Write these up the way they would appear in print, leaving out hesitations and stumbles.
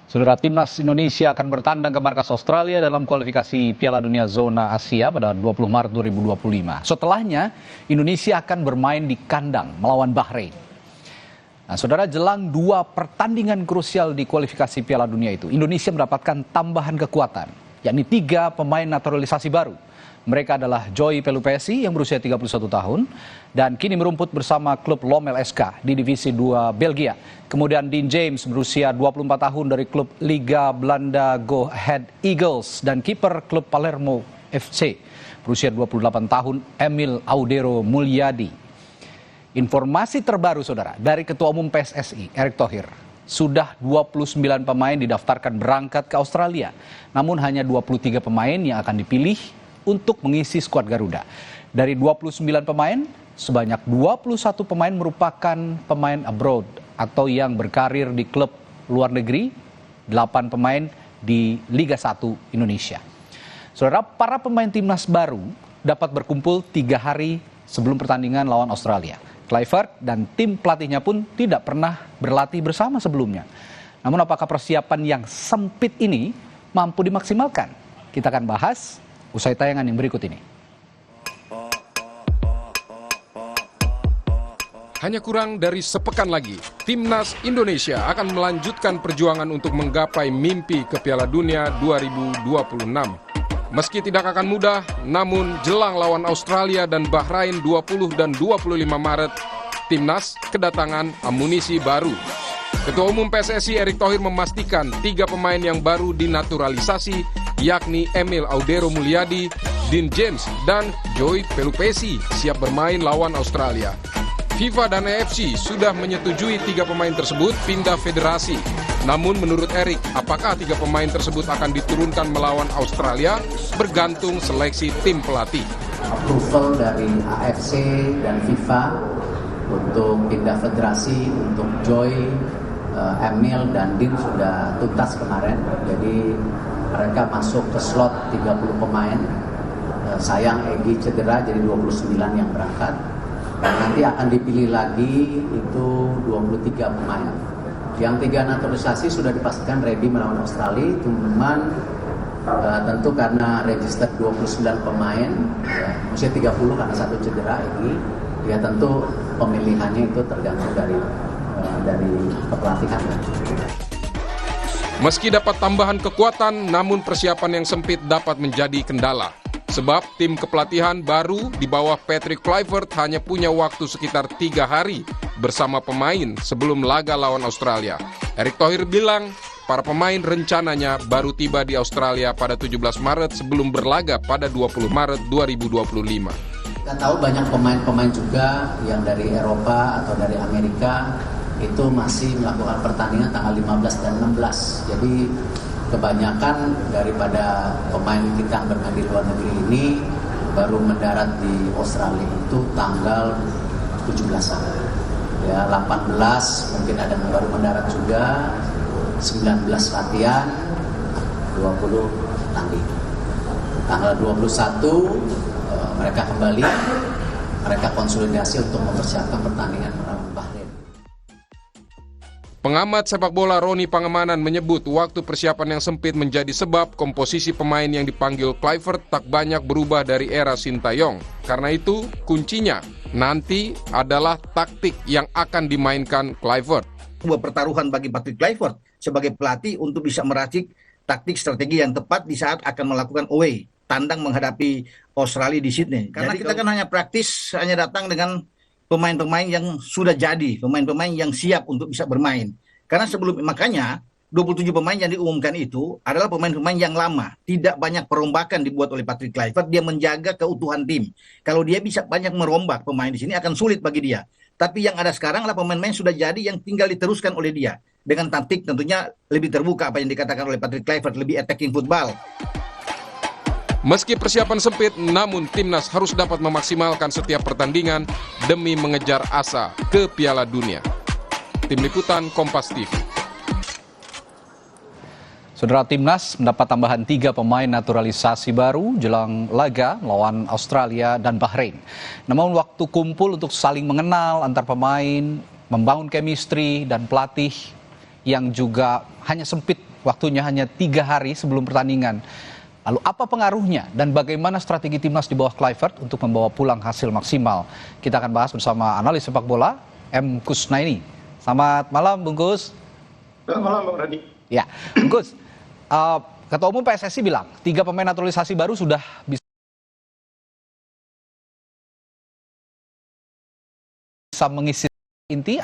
Saudara, timnas Indonesia akan bertandang ke markas Australia dalam kualifikasi Piala Dunia Zona Asia pada 20 Maret 2025. Setelahnya, Indonesia akan bermain di kandang melawan Bahrain. Nah, saudara, jelang dua pertandingan krusial di kualifikasi Piala Dunia itu, Indonesia mendapatkan tambahan kekuatan, yakni 3 pemain naturalisasi baru. Mereka adalah Joy Pelupesi yang berusia 31 tahun dan kini merumput bersama klub Lommel SK di Divisi 2 Belgia. Kemudian Dean James berusia 24 tahun dari klub Liga Belanda Go Ahead Eagles dan kiper klub Palermo FC berusia 28 tahun Emil Audero Mulyadi. Informasi terbaru saudara dari Ketua Umum PSSI Erick Thohir. Sudah 29 pemain didaftarkan berangkat ke Australia. Namun hanya 23 pemain yang akan dipilih untuk mengisi skuad Garuda. Dari 29 pemain, sebanyak 21 pemain merupakan pemain abroad atau yang berkarir di klub luar negeri, 8 pemain di Liga 1 Indonesia. Saudara, para pemain timnas baru dapat berkumpul 3 hari sebelum pertandingan lawan Australia. Kluivert dan tim pelatihnya pun tidak pernah berlatih bersama sebelumnya. Namun apakah persiapan yang sempit ini mampu dimaksimalkan? Kita akan bahas usai tayangan yang berikut ini. Hanya kurang dari sepekan lagi, Timnas Indonesia akan melanjutkan perjuangan untuk menggapai mimpi ke Piala Dunia 2026. Meski tidak akan mudah, namun jelang lawan Australia dan Bahrain 20 dan 25 Maret, Timnas kedatangan amunisi baru. Ketua Umum PSSI Erick Thohir memastikan 3 pemain yang baru dinaturalisasi, yakni Emil Audero Mulyadi, Dean James, dan Joy Pelupesi siap bermain lawan Australia. FIFA dan AFC sudah menyetujui 3 pemain tersebut pindah federasi. Namun menurut Erick, apakah 3 pemain tersebut akan diturunkan melawan Australia bergantung seleksi tim pelatih. Approval dari AFC dan FIFA untuk pindah federasi untuk Joy, Emil, dan Dean sudah tuntas kemarin. Jadi mereka masuk ke slot 30 pemain. Sayang Egy cedera jadi 29 yang berangkat. Dan nanti akan dipilih lagi itu 23 pemain. Yang 3 naturalisasi sudah dipastikan ready melawan Australia. Cuman tentu karena register 29 pemain, ya, usia 30 karena 1 cedera Egy, ya tentu pemilihannya itu tergantung dari kepelatihan. Meski dapat tambahan kekuatan, namun persiapan yang sempit dapat menjadi kendala. Sebab tim kepelatihan baru di bawah Patrick Kluivert hanya punya waktu sekitar 3 hari bersama pemain sebelum laga lawan Australia. Erick Thohir bilang, para pemain rencananya baru tiba di Australia pada 17 Maret sebelum berlaga pada 20 Maret 2025. Kita tahu banyak pemain-pemain juga yang dari Eropa atau dari Amerika itu masih melakukan pertandingan tanggal 15 dan 16. Jadi kebanyakan daripada pemain kita yang bermain di luar negeri ini baru mendarat di Australia itu tanggal 17-an. Ya, 18 mungkin ada yang baru mendarat juga, 19 latihan, 20 tanding. Tanggal 21 mereka kembali, mereka konsolidasi untuk mempersiapkan pertandingan melawan Bahrain. Pengamat sepak bola Roni Pangemanan menyebut waktu persiapan yang sempit menjadi sebab komposisi pemain yang dipanggil Kluivert tak banyak berubah dari era Sintayong. Karena itu, kuncinya nanti adalah taktik yang akan dimainkan Kluivert. Sebuah pertaruhan bagi Patrick Kluivert sebagai pelatih untuk bisa meracik taktik strategi yang tepat di saat akan melakukan away, tandang menghadapi Australia di Sydney. Karena kita kan hanya praktis, hanya datang dengan pemain-pemain yang sudah jadi, pemain-pemain yang siap untuk bisa bermain. Karena makanya 27 pemain yang diumumkan itu adalah pemain-pemain yang lama. Tidak banyak perombakan dibuat oleh Patrick Kluivert, dia menjaga keutuhan tim. Kalau dia bisa banyak merombak pemain di sini akan sulit bagi dia. Tapi yang ada sekarang adalah pemain-pemain sudah jadi yang tinggal diteruskan oleh dia. Dengan taktik tentunya lebih terbuka apa yang dikatakan oleh Patrick Kluivert, lebih attacking football. Meski persiapan sempit, namun timnas harus dapat memaksimalkan setiap pertandingan demi mengejar asa ke Piala Dunia. Tim Liputan Kompas TV. Saudara, timnas mendapat tambahan 3 pemain naturalisasi baru jelang laga melawan Australia dan Bahrain. Namun waktu kumpul untuk saling mengenal antar pemain, membangun chemistry dan pelatih yang juga hanya sempit waktunya hanya 3 hari sebelum pertandingan. Lalu apa pengaruhnya dan bagaimana strategi timnas di bawah Kluivert untuk membawa pulang hasil maksimal? Kita akan bahas bersama analis sepak bola M. Kusnaini. Selamat malam, Bung Kus. Selamat malam, Bang Radi. Ya, Bung Kus, Ketua Umum PSSI bilang 3 pemain naturalisasi baru sudah bisa mengisi inti.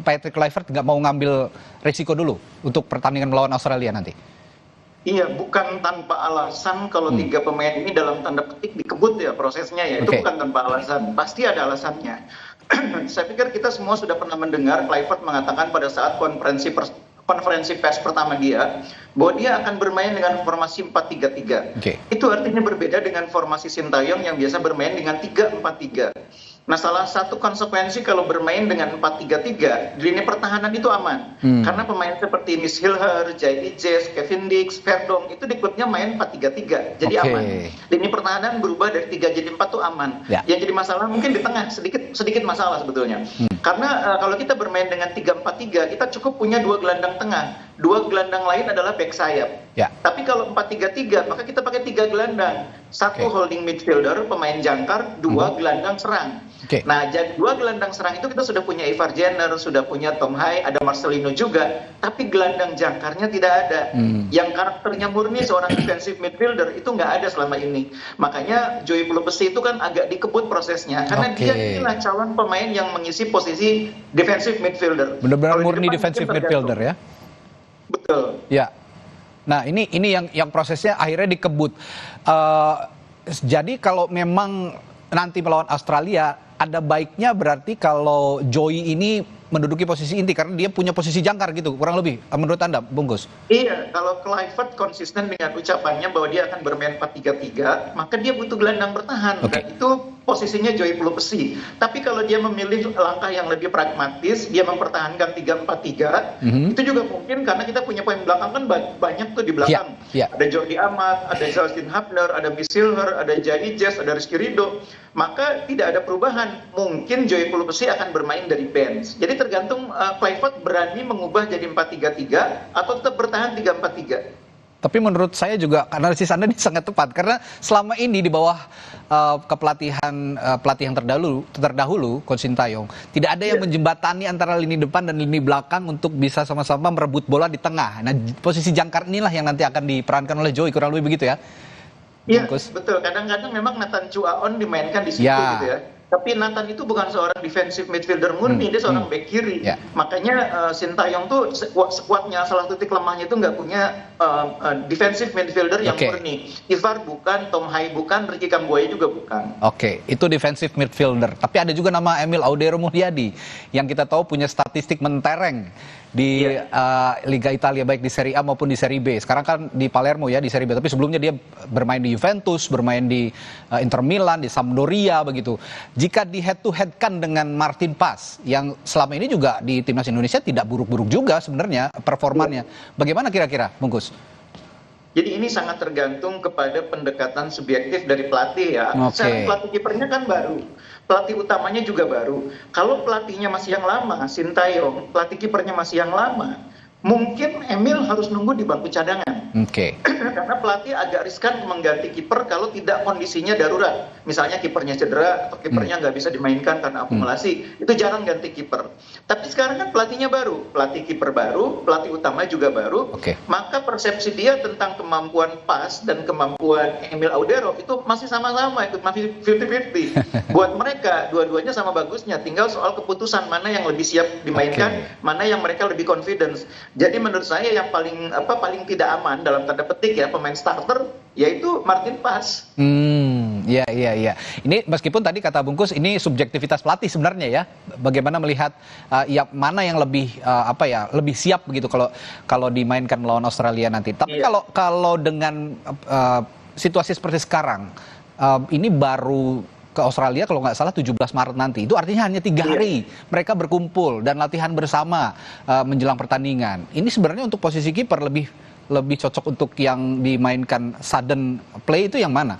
Patrick Kluivert nggak mau ngambil risiko dulu untuk pertandingan melawan Australia nanti. Iya, bukan tanpa alasan kalau 3 pemain ini dalam tanda petik dikebut ya prosesnya ya. Itu bukan tanpa alasan, pasti ada alasannya. Saya pikir kita semua sudah pernah mendengar Kluivert mengatakan pada saat konferensi pers pertama dia bahwa dia akan bermain dengan formasi 4-3-3. Itu artinya berbeda dengan formasi Sintayong yang biasa bermain dengan 3-4-3. Nah, salah satu konsekuensi kalau bermain dengan 4-3-3 di lini pertahanan itu aman. Karena pemain seperti Miss Hilher, Jai Ijes, Kevin Dix, Verdong itu di klubnya main 4-3-3. Jadi aman. Lini pertahanan berubah dari 3 jadi 4 itu aman. Yang jadi masalah mungkin di tengah sedikit masalah sebetulnya. Karena kalau kita bermain dengan 3-4-3 kita cukup punya 2 gelandang tengah. 2 gelandang lain adalah back sayap. Tapi kalau 4-3-3 maka kita pakai 3 gelandang. 1 holding midfielder, pemain jangkar, 2 gelandang serang. Nah, jadi 2 gelandang serang itu kita sudah punya Ivar Jenner, sudah punya Tom Hai, ada Marcelino juga, tapi gelandang jangkarnya tidak ada. Yang karakternya murni seorang defensive midfielder itu nggak ada selama ini. Makanya Joey Pelupesi itu kan agak dikebut prosesnya, karena dia inilah calon pemain yang mengisi posisi defensive midfielder. Benar-benar murni defensive midfielder ya? Betul. Ya. Nah, ini yang prosesnya akhirnya dikebut. Jadi kalau memang nanti melawan Australia, ada baiknya berarti kalau Joey ini menduduki posisi inti karena dia punya posisi jangkar gitu, kurang lebih menurut Anda, Bung Gus? Iya, kalau Kluivert konsisten dengan ucapannya bahwa dia akan bermain 4-3-3, maka dia butuh gelandang bertahan. Dan itu posisinya Joey Pelupesi. Tapi kalau dia memilih langkah yang lebih pragmatis, dia mempertahankan 3-4-3, itu juga mungkin karena kita punya pemain belakang kan banyak tuh di belakang. Ada Jordi Amat, ada Justin Hubner, ada Miss Hilher, ada Jai Ijes, ada Rizky Ridho. Maka tidak ada perubahan. Mungkin Joey Pelupesi akan bermain dari bench. Jadi tergantung Kluivert berani mengubah jadi 4-3-3 atau tetap bertahan 3-4-3. Tapi menurut saya juga analisis Anda ini sangat tepat karena selama ini di bawah kepelatihan pelatih yang terdahulu Coach Sintayong tidak ada yang menjembatani antara lini depan dan lini belakang untuk bisa sama-sama merebut bola di tengah. Nah, posisi jangkar inilah yang nanti akan diperankan oleh Joey, kurang lebih begitu ya? Iya, betul. Kadang-kadang memang Nathan Chuaon dimainkan di situ gitu ya. Tapi Nathan itu bukan seorang defensive midfielder murni, dia seorang back kiri. Makanya Sintayong tuh sekuatnya, salah satu titik lemahnya itu nggak punya defensive midfielder yang murni. Ivar bukan, Tom Hai bukan, Ricky Kambuaya juga bukan. Itu defensive midfielder. Tapi ada juga nama Emil Audero Mulyadi yang kita tahu punya statistik mentereng di Liga Italia, baik di Serie A maupun di Serie B. Sekarang kan di Palermo ya, di Serie B. Tapi sebelumnya dia bermain di Juventus, bermain di Inter Milan, di Sampdoria begitu. Jika di head to head kan dengan Martin Paz yang selama ini juga di timnas Indonesia tidak buruk-buruk juga sebenarnya performanya. Bagaimana kira-kira, Bung Gus? Jadi ini sangat tergantung kepada pendekatan subjektif dari pelatih ya. Sekarang pelatih kipernya kan baru, pelatih utamanya juga baru. Kalau pelatihnya masih yang lama, Sintayong, pelatih kipernya masih yang lama, mungkin Emil harus nunggu di bangku cadangan. Karena pelatih agak riskan mengganti kiper kalau tidak kondisinya darurat. Misalnya kipernya cedera atau kipernya nggak bisa dimainkan karena akumulasi, itu jarang ganti kiper. Tapi sekarang kan pelatihnya baru, pelatih kiper baru, pelatih utama juga baru. Maka persepsi dia tentang kemampuan Paz dan kemampuan Emil Audero itu masih sama-sama, itu masih 50-50. Buat mereka dua-duanya sama bagusnya, tinggal soal keputusan mana yang lebih siap dimainkan, mana yang mereka lebih confidence. Jadi menurut saya yang paling tidak aman dalam tanda petik ya pemain starter yaitu Martin Paz. Iya. Ini meskipun tadi kata Bungkus ini subjektivitas pelatih sebenarnya ya. Bagaimana melihat mana yang lebih lebih siap begitu kalau dimainkan melawan Australia nanti. Tapi kalau dengan situasi seperti sekarang, ini baru ke Australia kalau nggak salah 17 Maret nanti. Itu artinya hanya 3 hari mereka berkumpul dan latihan bersama menjelang pertandingan. Ini sebenarnya untuk posisi kiper lebih cocok untuk yang dimainkan sudden play itu yang mana?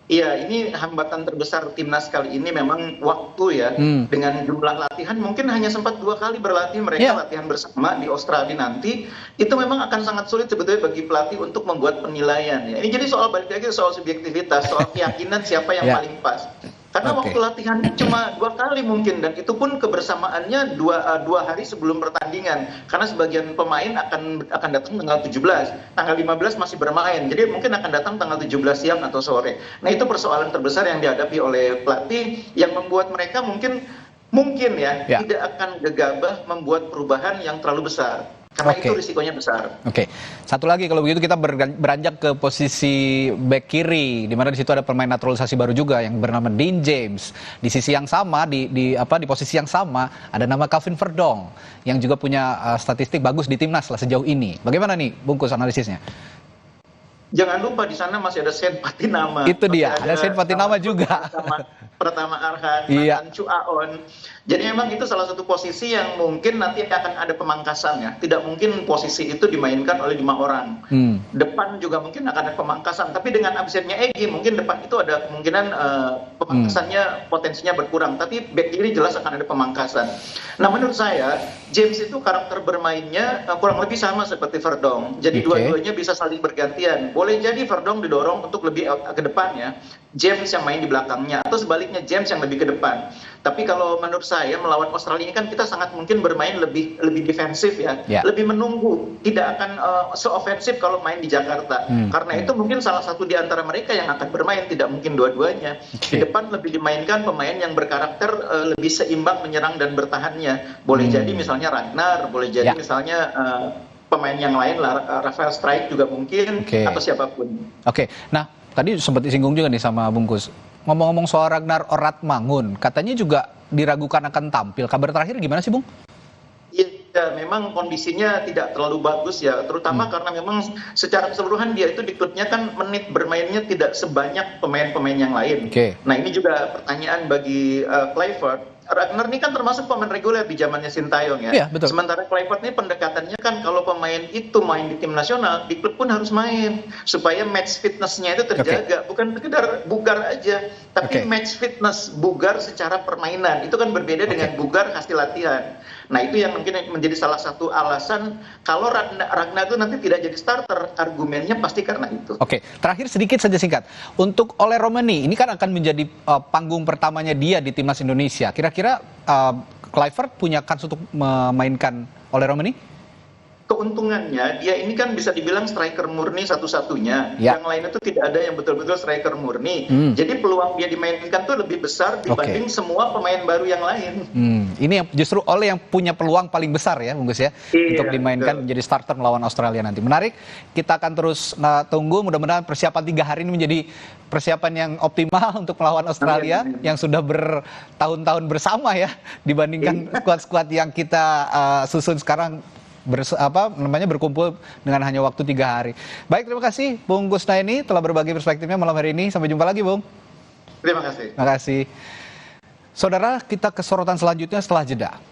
Iya, ini hambatan terbesar timnas kali ini memang waktu ya. Dengan jumlah latihan mungkin hanya sempat 2 kali berlatih mereka latihan bersama di Australia nanti. Itu memang akan sangat sulit sebetulnya bagi pelatih untuk membuat penilaian ya. Ini jadi soal balik lagi soal subjektivitas, soal keyakinan siapa yang paling pas. Karena waktu latihannya cuma 2 kali mungkin, dan itu pun kebersamaannya dua hari sebelum pertandingan. Karena sebagian pemain akan datang tanggal 17, tanggal 15 masih bermain. Jadi mungkin akan datang tanggal 17 siang atau sore. Nah itu persoalan terbesar yang dihadapi oleh pelatih yang membuat mereka mungkin tidak akan gegabah membuat perubahan yang terlalu besar. Karena itu risikonya besar. Satu lagi kalau begitu kita beranjak ke posisi back kiri, di mana di situ ada pemain naturalisasi baru juga yang bernama Dean James. Di sisi yang sama, di posisi yang sama ada nama Calvin Verdong yang juga punya statistik bagus di timnas lah sejauh ini. Bagaimana nih bungkus analisisnya? Jangan lupa di sana masih ada Sen Patinama. Itu dia, ada Sen Patinama juga. Pertama Arhan, Nathan Chuaon. Jadi memang itu salah satu posisi yang mungkin nanti akan ada pemangkasannya. Tidak mungkin posisi itu dimainkan oleh 5 orang. Depan juga mungkin akan ada pemangkasan. Tapi dengan absennya Egy, mungkin depan itu ada kemungkinan pemangkasannya potensinya berkurang. Tapi back kiri jelas akan ada pemangkasan. Nah menurut saya, James itu karakter bermainnya kurang lebih sama seperti Verdong. Jadi dua-duanya bisa saling bergantian. Boleh jadi Verdong didorong untuk lebih ke depannya, James yang main di belakangnya, atau sebaliknya James yang lebih ke depan. Tapi kalau menurut saya melawan Australia ini kan kita sangat mungkin bermain lebih defensif ya, lebih menunggu, tidak akan se-ofensif kalau main di Jakarta. Karena itu mungkin salah satu di antara mereka yang akan bermain, tidak mungkin dua-duanya. Di depan lebih dimainkan pemain yang berkarakter lebih seimbang menyerang dan bertahannya. Boleh jadi misalnya Ragnar, boleh jadi misalnya pemain yang lain, Rafael Strijk juga mungkin, atau siapapun. Nah tadi sempat disinggung juga nih sama Bungkus. Ngomong-ngomong soal Ragnar Oratmangun, katanya juga diragukan akan tampil. Kabar terakhir gimana sih, Bung? Iya, memang kondisinya tidak terlalu bagus ya, terutama karena memang secara keseluruhan dia itu di klubnya kan menit bermainnya tidak sebanyak pemain-pemain yang lain. Nah ini juga pertanyaan bagi Kluivert. Ragnar ini kan termasuk pemain reguler di zamannya Sintayong ya. Betul. Sementara Kluivert ini pendekatannya kan kalau pemain itu main di tim nasional, di klub pun harus main supaya match fitness-nya itu terjaga, bukan sekedar bugar aja, tapi match fitness, bugar secara permainan. Itu kan berbeda dengan bugar hasil latihan. Nah itu yang mungkin menjadi salah satu alasan kalau Ragnar itu nanti tidak jadi starter, argumennya pasti karena itu. Terakhir sedikit saja singkat. Untuk Ole Romani, ini kan akan menjadi panggung pertamanya dia di timnas Indonesia. Kira-kira Kluivert punya kans untuk memainkan Ole Romani? Keuntungannya dia ini kan bisa dibilang striker murni satu-satunya. Yang lain itu tidak ada yang betul-betul striker murni. Jadi peluang dia dimainkan tuh lebih besar dibanding semua pemain baru yang lain. Ini yang justru Ole yang punya peluang paling besar ya, Bungkus ya, untuk dimainkan menjadi starter melawan Australia nanti. Menarik, kita akan terus tunggu. Mudah-mudahan persiapan 3 hari ini menjadi persiapan yang optimal untuk melawan Australia yang sudah bertahun-tahun bersama ya, dibandingkan skuad-skuad yang kita susun sekarang. Berkumpul dengan hanya waktu 3 hari. Baik, terima kasih Bung Kusnaini telah berbagi perspektifnya malam hari ini. Sampai jumpa lagi, Bung. Terima kasih. Terima kasih. Saudara, kita ke sorotan selanjutnya setelah jeda.